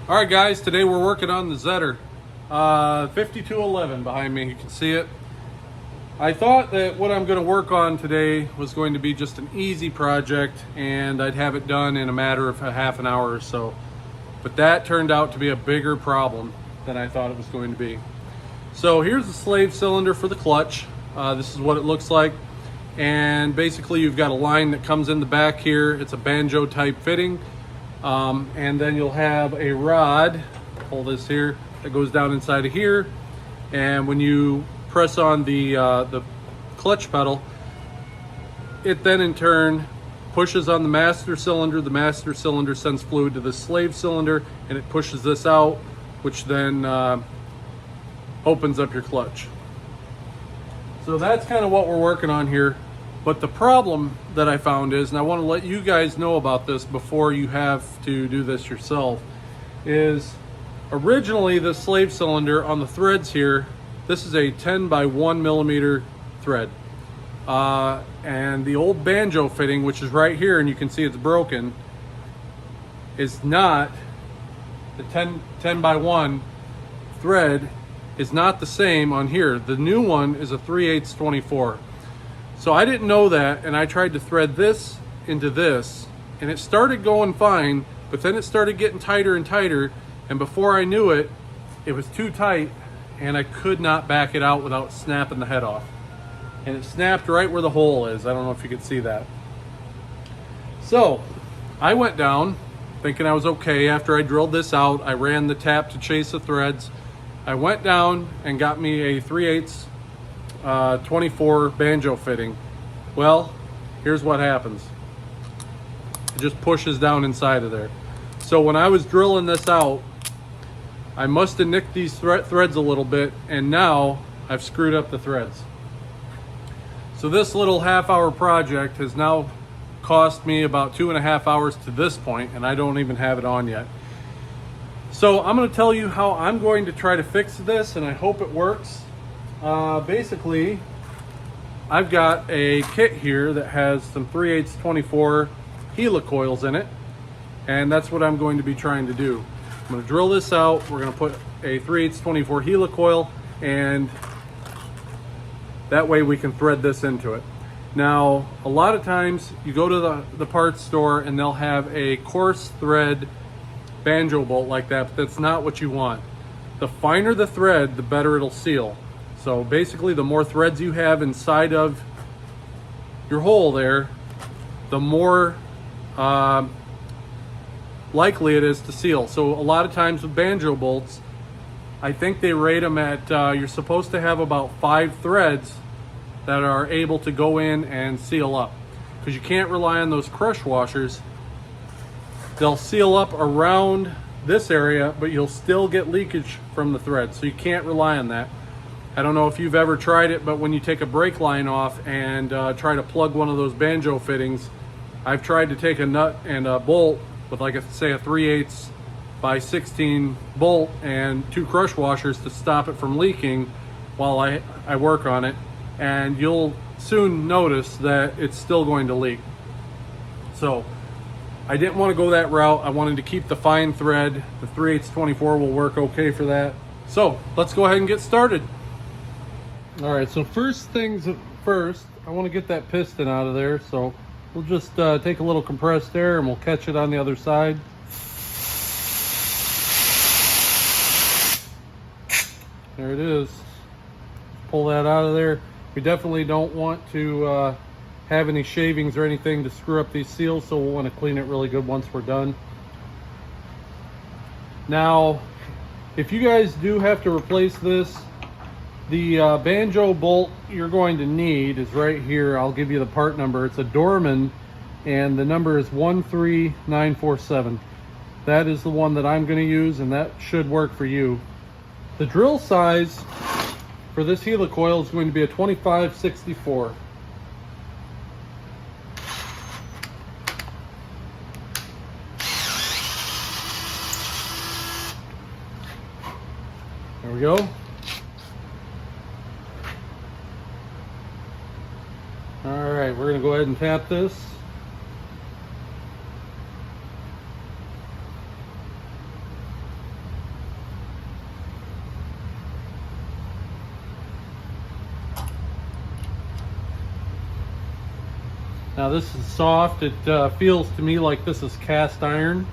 All right, guys, today we're working on the Zetor 5211 behind me. You can see it. I thought that what I'm going to work on today was going to be just an easy project and I'd have it done in a matter of a half an hour or so. But that turned out to be a bigger problem than I thought it was going to be. So here's the slave cylinder for the clutch. This is what it looks like. And basically you've got a line that comes in the back here. It's a banjo type fitting. And then you'll have a rod, pull this here, that goes down inside of here. And when you press on the clutch pedal, it then in turn pushes on the master cylinder. The master cylinder sends fluid to the slave cylinder and it pushes this out, which then opens up your clutch. So that's kind of what we're working on here. But the problem that I found is, and I want to let you guys know about this before you have to do this yourself, is originally the slave cylinder on the threads here, this is a 10 by 1 millimeter thread. And the old banjo fitting, which is right here, and you can see it's broken, is not, the 10 by 1 thread is not the same on here. The new one is a 3/8 24. So I didn't know that, and I tried to thread this into this, and it started going fine, but then it started getting tighter and tighter, and before I knew it, it was too tight, and I could not back it out without snapping the head off. And it snapped right where the hole is. I don't know if you could see that. So I went down thinking I was okay. After I drilled this out, I ran the tap to chase the threads. I went down and got me a 3/8 24 banjo fitting. Well, here's what happens. It just pushes down inside of there. So when I was drilling this out, I must have nicked these threads a little bit, and now I've screwed up the threads. So this little half-hour project has now cost me about 2.5 hours to this point, and I don't even have it on yet. So I'm going to tell you how I'm going to try to fix this, and I hope it works. Basically, I've got a kit here that has some 3/8 24 helicoils in it, and that's what I'm going to be trying to do. I'm going to drill this out. We're going to put a 3/8 24 helicoil, and that way we can thread this into it. Now, a lot of times you go to the parts store and they'll have a coarse thread banjo bolt like that, but that's not what you want. The finer the thread, the better it'll seal. So basically, the more threads you have inside of your hole there, the more likely it is to seal. So a lot of times with banjo bolts, I think they rate them at, you're supposed to have about 5 threads that are able to go in and seal up. Because you can't rely on those crush washers. They'll seal up around this area, but you'll still get leakage from the threads. So you can't rely on that. I don't know if you've ever tried it, but when you take a brake line off and try to plug one of those banjo fittings, I've tried to take a nut and a bolt with, like, say a 3/8 by 16 bolt and 2 crush washers to stop it from leaking while I work on it, and you'll soon notice that it's still going to leak. So I didn't want to go that route. I wanted to keep the fine thread. The 3/8 24 will work okay for that. So let's go ahead and get started. All right, so first things first, I want to get that piston out of there. So we'll just take a little compressed air and we'll catch it on the other side. There it is. Pull that out of there. We definitely don't want to have any shavings or anything to screw up these seals, so we'll want to clean it really good once we're done. Now, if you guys do have to replace this, the banjo bolt you're going to need is right here. I'll give you the part number. It's a Dorman, and the number is 13947. That is the one that I'm going to use, and that should work for you. The drill size for this helicoil is going to be a 25/64. There we go. All right, we're going to go ahead and tap this. Now this is soft. It feels to me like this is cast iron.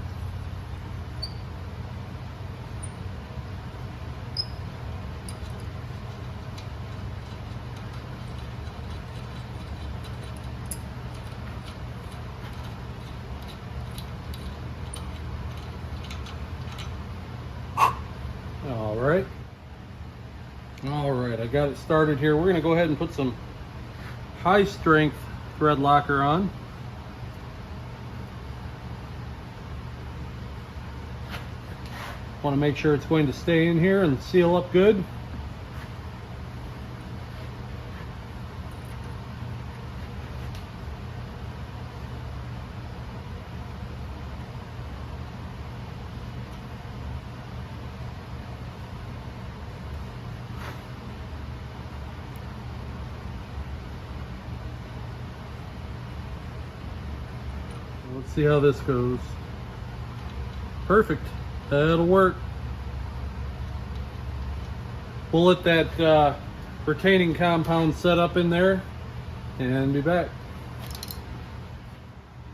All right, I got it started here. We're going to go ahead and put some high strength thread locker on. Want to make sure it's going to stay in here and seal up good. Let's see how this goes. Perfect. That'll work. We'll let that retaining compound set up in there and be back.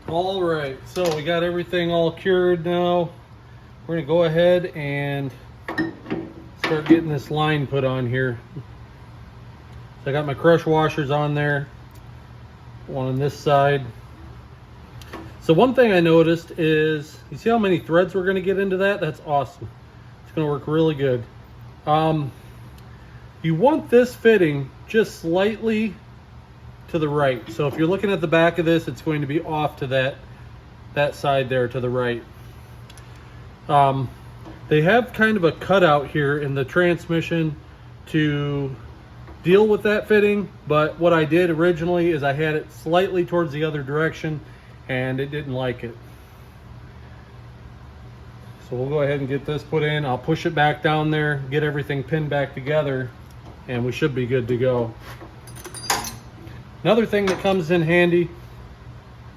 All right, so we got everything all cured now. We're gonna go ahead and start getting this line put on here. So I got my crush washers on there, one on this side. So one thing I noticed is, you see how many threads we're gonna get into that? That's awesome. It's gonna work really good. You want this fitting just slightly to the right. So if you're looking at the back of this, it's going to be off to that side there to the right. They have kind of a cutout here in the transmission to deal with that fitting, but what I did originally is I had it slightly towards the other direction and it didn't like it. So we'll go ahead and get this put in. I'll push it back down there, get everything pinned back together, and we should be good to go. Another thing that comes in handy,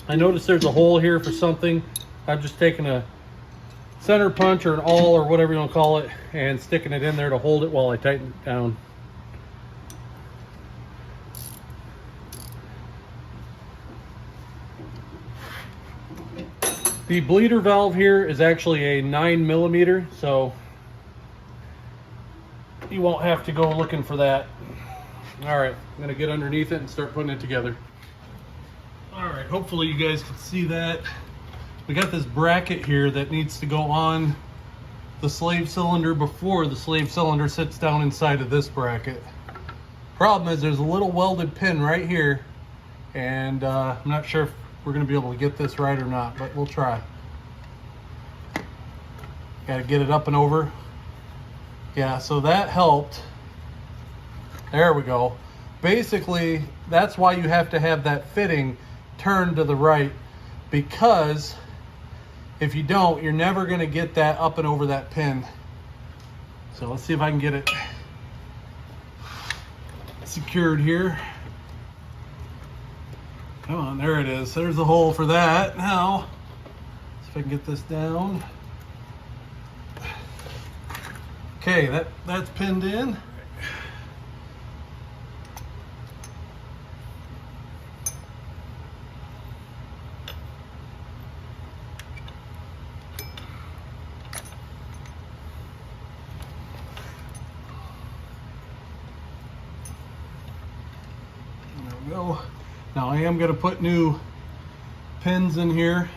I noticed there's a hole here for something. I've just taken a center punch or an awl or whatever you want to call it and sticking it in there to hold it while I tighten it down. The bleeder valve here is actually a 9mm, so you won't have to go looking for that. All right, I'm gonna get underneath it and start putting it together. All right, hopefully you guys can see that. We got this bracket here that needs to go on the slave cylinder before the slave cylinder sits down inside of this bracket. Problem is there's a little welded pin right here, and I'm not sure if we're gonna be able to get this right or not, but we'll try. Gotta get it up and over. Yeah, so that helped. There we go. Basically, that's why you have to have that fitting turned to the right, because if you don't, you're never gonna get that up and over that pin. So let's see if I can get it secured here. Come on, there it is. There's the hole for that. Now, see if I can get this down. Okay, that's pinned in. There we go. Now I am going to put new pins in here.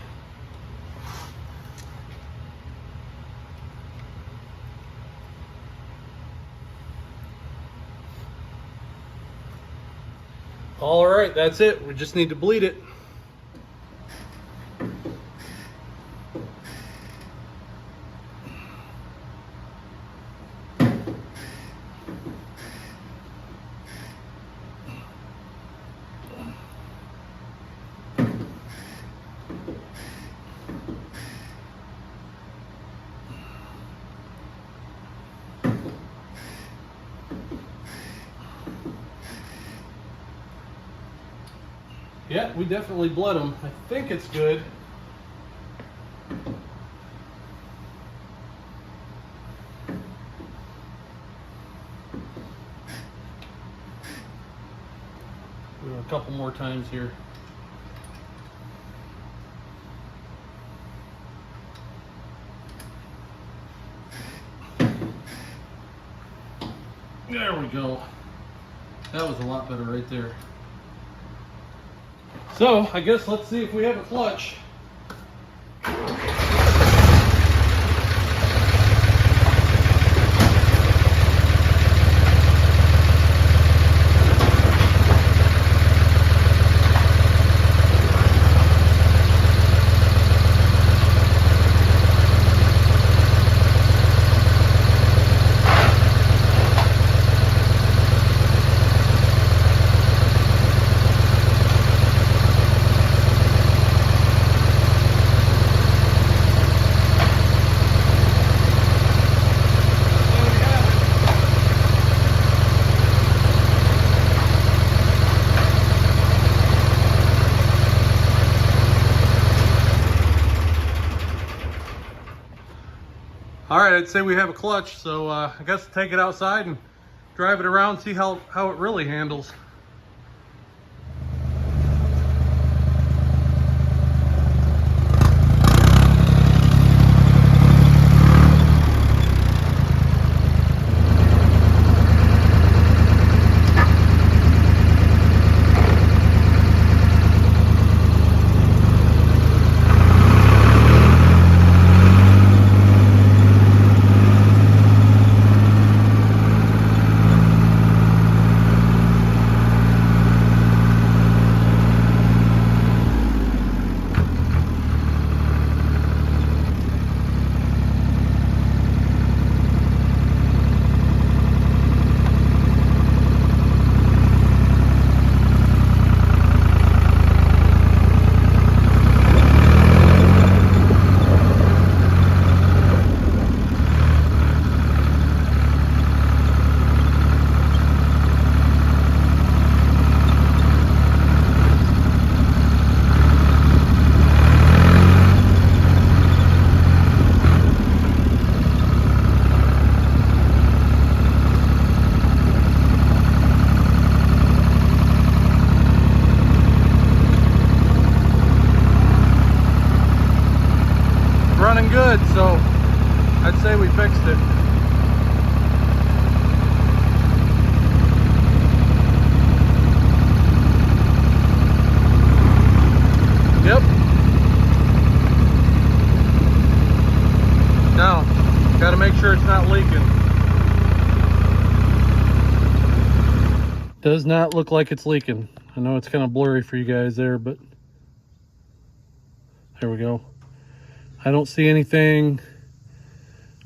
All right, that's it. We just need to bleed it. Yeah, we definitely bled them. I think it's good. Do it a couple more times here. There we go. That was a lot better right there. So I guess let's see if we have a clutch. All right, I'd say we have a clutch, so I guess take it outside and drive it around, see how it really handles. Running good, so I'd say we fixed it. Yep. Now, got to make sure it's not leaking. Does not look like it's leaking. I know it's kind of blurry for you guys there, but there we go. I don't see anything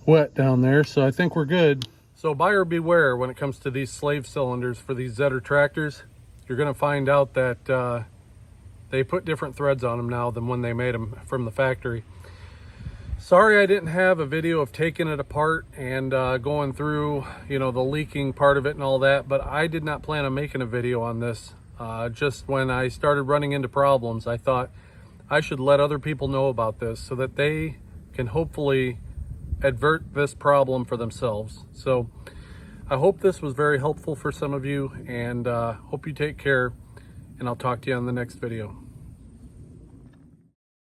wet down there, so I think we're good. So buyer beware when it comes to these slave cylinders for these Zetor tractors. You're going to find out that they put different threads on them now than when they made them from the factory. Sorry I didn't have a video of taking it apart and going through, you know, the leaking part of it and all that, but I did not plan on making a video on this. Just when I started running into problems, I thought I should let other people know about this so that they can hopefully avert this problem for themselves. So I hope this was very helpful for some of you, and hope you take care, and I'll talk to you on the next video.